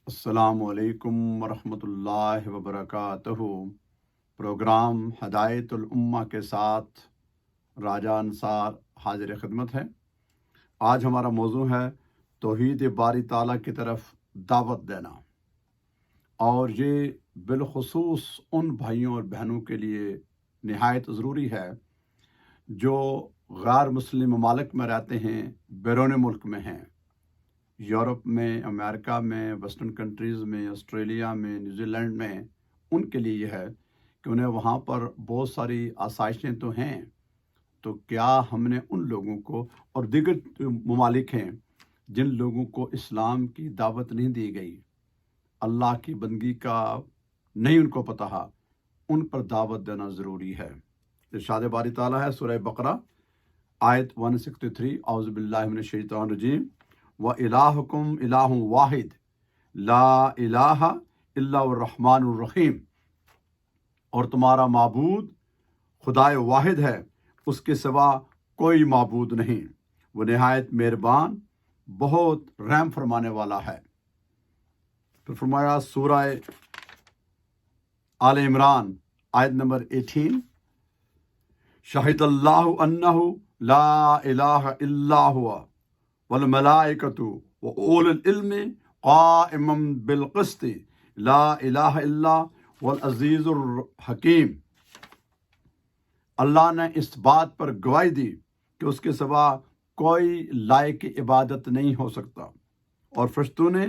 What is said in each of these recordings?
السلام علیکم ورحمۃ اللہ وبرکاتہ۔ پروگرام ہدایت الامہ کے ساتھ راجہ انصار حاضر خدمت ہے۔ آج ہمارا موضوع ہے توحید باری تعالیٰ کی طرف دعوت دینا، اور یہ بالخصوص ان بھائیوں اور بہنوں کے لیے نہایت ضروری ہے جو غیر مسلم ممالک میں رہتے ہیں، بیرون ملک میں ہیں، یورپ میں، امریکہ میں، ویسٹرن کنٹریز میں، آسٹریلیا میں، نیوزی لینڈ میں۔ ان کے لیے یہ ہے کہ انہیں وہاں پر بہت ساری آسائشیں تو ہیں، تو کیا ہم نے ان لوگوں کو، اور دیگر جو ممالک ہیں جن لوگوں کو اسلام کی دعوت نہیں دی گئی، اللہ کی بندگی کا نہیں ان کو پتہ، ان پر دعوت دینا ضروری ہے۔ ارشاد باری تعالیٰ ہے سورہ بقرہ آیت 163، اعوذ باللہ من الشیطان الرجیم، وَإِلَٰهُكُمْ إِلَٰهٌ وَاحِدٌ لَا إِلَٰهَ إِلَّا الرَّحْمَٰنُ الرَّحِيمُ، اور تمہارا معبود خدائے واحد ہے، اس کے سوا کوئی معبود نہیں، وہ نہایت مہربان، بہت رحم فرمانے والا ہے۔ پھر فرمایا سورہ آل عمران آیت نمبر 18، شہد اللہ انہ لا الہ الا ہوا والملائکۃ واولو العلم قائما بالقسط لا الہ الا هو العزیز الحکیم۔ اللہ نے اس بات پر گواہی دی کہ اس کے سوا کوئی لائق عبادت نہیں ہو سکتا، اور فرشتوں نے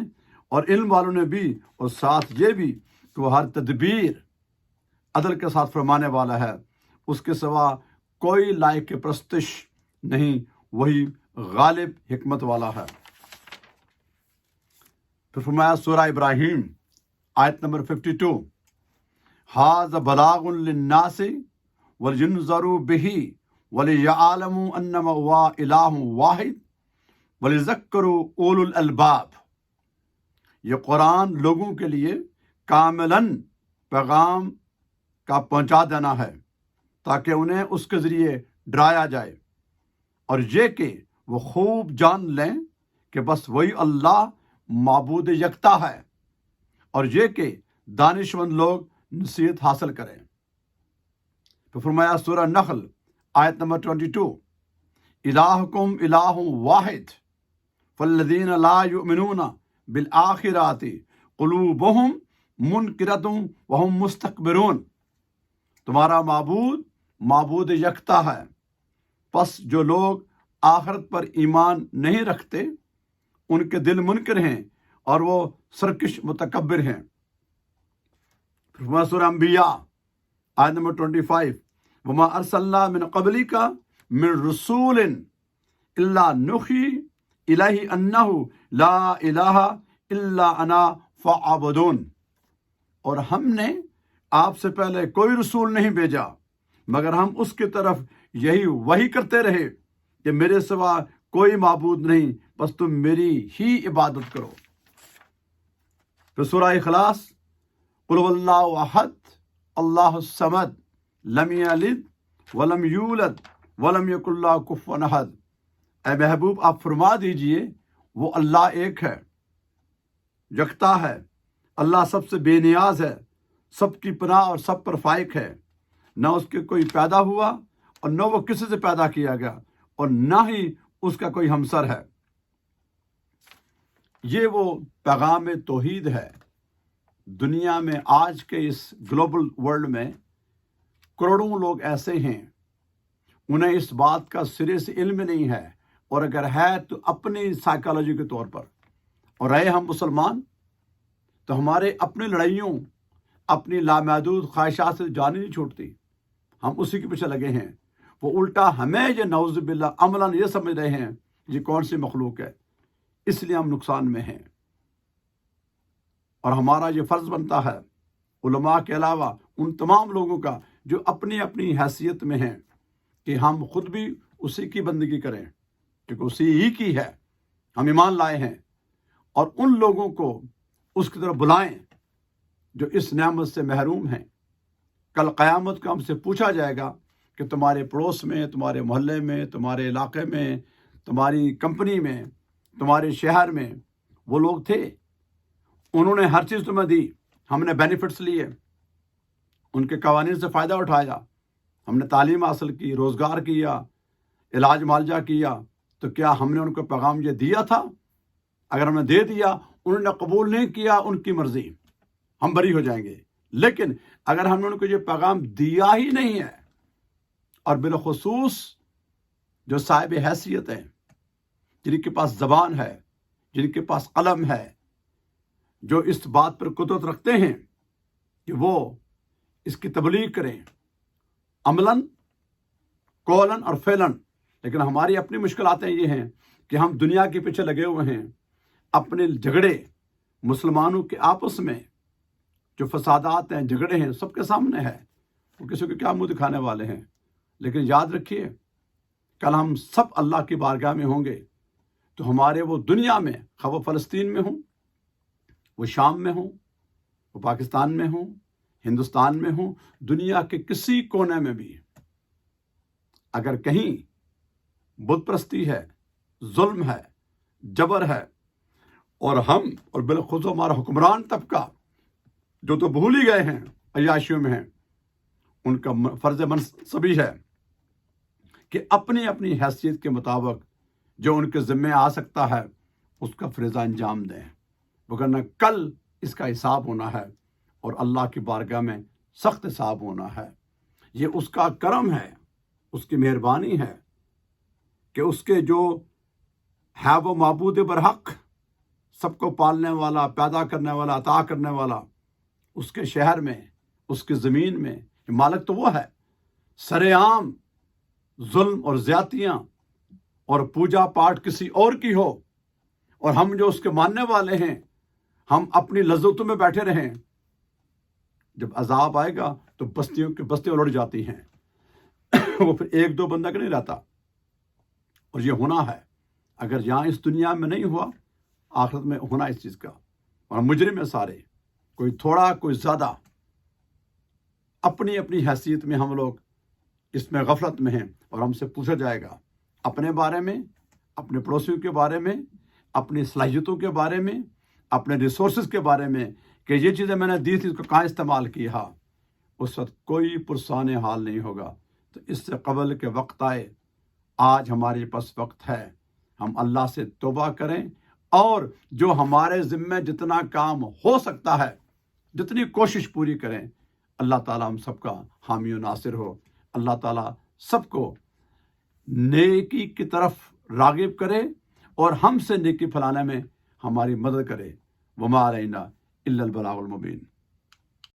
اور علم والوں نے بھی، اور ساتھ یہ بھی کہ وہ ہر تدبیر عدل کے ساتھ فرمانے والا ہے، اس کے سوا کوئی لائق پرستش نہیں، وہی غالب حکمت والا ہے۔ پھر فرمایا سورہ ابراہیم آیت نمبر 52، ھذا بلاغ للناس ولینذروا بہ ولیعلموا انما هو الہ واحد ولیذکروا اولو الالباب۔ یہ قرآن لوگوں کے لیے کاملاً پیغام کا پہنچا دینا ہے تاکہ انہیں اس کے ذریعے ڈرایا جائے، اور یہ کہ وہ خوب جان لیں کہ بس وہی اللہ معبود یکتا ہے، اور یہ کہ دانشمند لوگ نصیحت حاصل کریں۔ تو فرمایا سورہ نحل آیت نمبر 22، الہکم الہ واحد فالذین لا یؤمنون بالآخرۃ قلوبہم منکرۃ وہم مستکبرون۔ تمہارا معبود یکتا ہے، پس جو لوگ آخرت پر ایمان نہیں رکھتے ان کے دل منکر ہیں اور وہ سرکش متکبر ہیں۔ پھر سورہ انبیاء آیت نمبر 25، وما ارسلنا من قبلک من رسول الا نوحی الیہ انہ لا الہ الا انا فاعبدون۔ اور ہم نے آپ سے پہلے کوئی رسول نہیں بھیجا مگر ہم اس کی طرف یہی وحی کرتے رہے کہ میرے سوا کوئی معبود نہیں، بس تم میری ہی عبادت کرو۔ پھر سورہ اخلاص، قل هو اللہ احد اللہ الصمد لم یلد ولم یولد ولم یکن لہ کفوا احد۔ اے محبوب آپ فرما دیجئے وہ اللہ ایک ہے، یکتا ہے، اللہ سب سے بے نیاز ہے، سب کی پناہ اور سب پر فائق ہے، نہ اس کے کوئی پیدا ہوا اور نہ وہ کسی سے پیدا کیا گیا، اور نہ ہی اس کا کوئی ہمسر ہے۔ یہ وہ پیغام توحید ہے۔ دنیا میں آج کے اس گلوبل ورلڈ میں کروڑوں لوگ ایسے ہیں انہیں اس بات کا سرے سے علم نہیں ہے، اور اگر ہے تو اپنی سائیکالوجی کے طور پر، اور رہے ہم مسلمان تو ہمارے اپنی لڑائیوں، اپنی لامحدود خواہشات سے جان ہی نہیں چھوٹتی، ہم اسی کے پیچھے لگے ہیں۔ وہ الٹا ہمیں یہ نعوذ باللہ عملاً یہ سمجھ رہے ہیں یہ کون سی مخلوق ہے، اس لیے ہم نقصان میں ہیں۔ اور ہمارا یہ فرض بنتا ہے علماء کے علاوہ ان تمام لوگوں کا جو اپنی اپنی حیثیت میں ہیں کہ ہم خود بھی اسی کی بندگی کریں، کیونکہ اسی ہی کی ہے، ہم ایمان لائے ہیں، اور ان لوگوں کو اس کی طرف بلائیں جو اس نعمت سے محروم ہیں۔ کل قیامت کو ہم سے پوچھا جائے گا کہ تمہارے پڑوس میں، تمہارے محلے میں، تمہارے علاقے میں، تمہاری کمپنی میں، تمہارے شہر میں وہ لوگ تھے، انہوں نے ہر چیز تمہیں دی، ہم نے بینیفٹس لیے، ان کے قوانین سے فائدہ اٹھایا، ہم نے تعلیم حاصل کی، روزگار کیا، علاج معالجہ کیا، تو کیا ہم نے ان کو پیغام یہ دیا تھا؟ اگر ہم نے دے دیا، انہوں نے قبول نہیں کیا، ان کی مرضی، ہم بری ہو جائیں گے۔ لیکن اگر ہم نے ان کو یہ پیغام دیا ہی نہیں ہے، اور بالخصوص جو صاحب حیثیت ہیں، جن کے پاس زبان ہے، جن کے پاس قلم ہے، جو اس بات پر قدرت رکھتے ہیں کہ وہ اس کی تبلیغ کریں، عملاً، قولاً اور فعلاً، لیکن ہماری اپنی مشکلاتیں یہ ہیں کہ ہم دنیا کے پیچھے لگے ہوئے ہیں، اپنے جھگڑے مسلمانوں کے آپس میں جو فسادات ہیں، جھگڑے ہیں، سب کے سامنے ہے، وہ کسی کو کیا منہ دکھانے والے ہیں۔ لیکن یاد رکھیے، کل ہم سب اللہ کی بارگاہ میں ہوں گے، تو ہمارے وہ دنیا میں، خواہ وہ فلسطین میں ہوں، وہ شام میں ہوں، وہ پاکستان میں ہوں، ہندوستان میں ہوں، دنیا کے کسی کونے میں بھی، اگر کہیں بت پرستی ہے، ظلم ہے، جبر ہے، اور ہم اور بالخصوص ہمارا حکمران طبقہ جو تو بھول ہی گئے ہیں، عیاشیوں میں ہیں، ان کا فرض منصبی ہے کہ اپنی اپنی حیثیت کے مطابق جو ان کے ذمے آ سکتا ہے اس کا فریضہ انجام دیں، وگرنہ کل اس کا حساب ہونا ہے، اور اللہ کی بارگاہ میں سخت حساب ہونا ہے۔ یہ اس کا کرم ہے، اس کی مہربانی ہے کہ اس کے جو ہے وہ معبود برحق، سب کو پالنے والا، پیدا کرنے والا، عطا کرنے والا، اس کے شہر میں، اس کی زمین میں مالک تو وہ ہے۔ سرے عام ظلم اور زیادتیاں اور پوجا پاٹ کسی اور کی ہو، اور ہم جو اس کے ماننے والے ہیں، ہم اپنی لذتوں میں بیٹھے رہیں، جب عذاب آئے گا تو بستیاں الٹ جاتی ہیں، وہ پھر ایک دو بندہ کا نہیں رہتا۔ اور یہ ہونا ہے، اگر یہاں اس دنیا میں نہیں ہوا، آخرت میں ہونا اس چیز کا۔ اور مجرم ہیں سارے، کوئی تھوڑا کوئی زیادہ، اپنی اپنی حیثیت میں ہم لوگ اس میں غفلت میں ہیں، اور ہم سے پوچھا جائے گا اپنے بارے میں، اپنے پڑوسیوں کے بارے میں، اپنی صلاحیتوں کے بارے میں، اپنے ریسورسز کے بارے میں، کہ یہ چیزیں میں نے دی تھی، اس کو کہاں استعمال کیا۔ اس وقت کوئی پرسان حال نہیں ہوگا۔ تو اس سے قبل کہ وقت آئے، آج ہمارے پاس وقت ہے، ہم اللہ سے توبہ کریں، اور جو ہمارے ذمے جتنا کام ہو سکتا ہے، جتنی کوشش پوری کریں۔ اللہ تعالیٰ ہم سب کا حامی و ناصر ہو۔ اللہ تعالیٰ سب کو نیکی کی طرف راغب کرے، اور ہم سے نیکی پھیلانے میں ہماری مدد کرے۔ وما علینا الا البلاغ المبین۔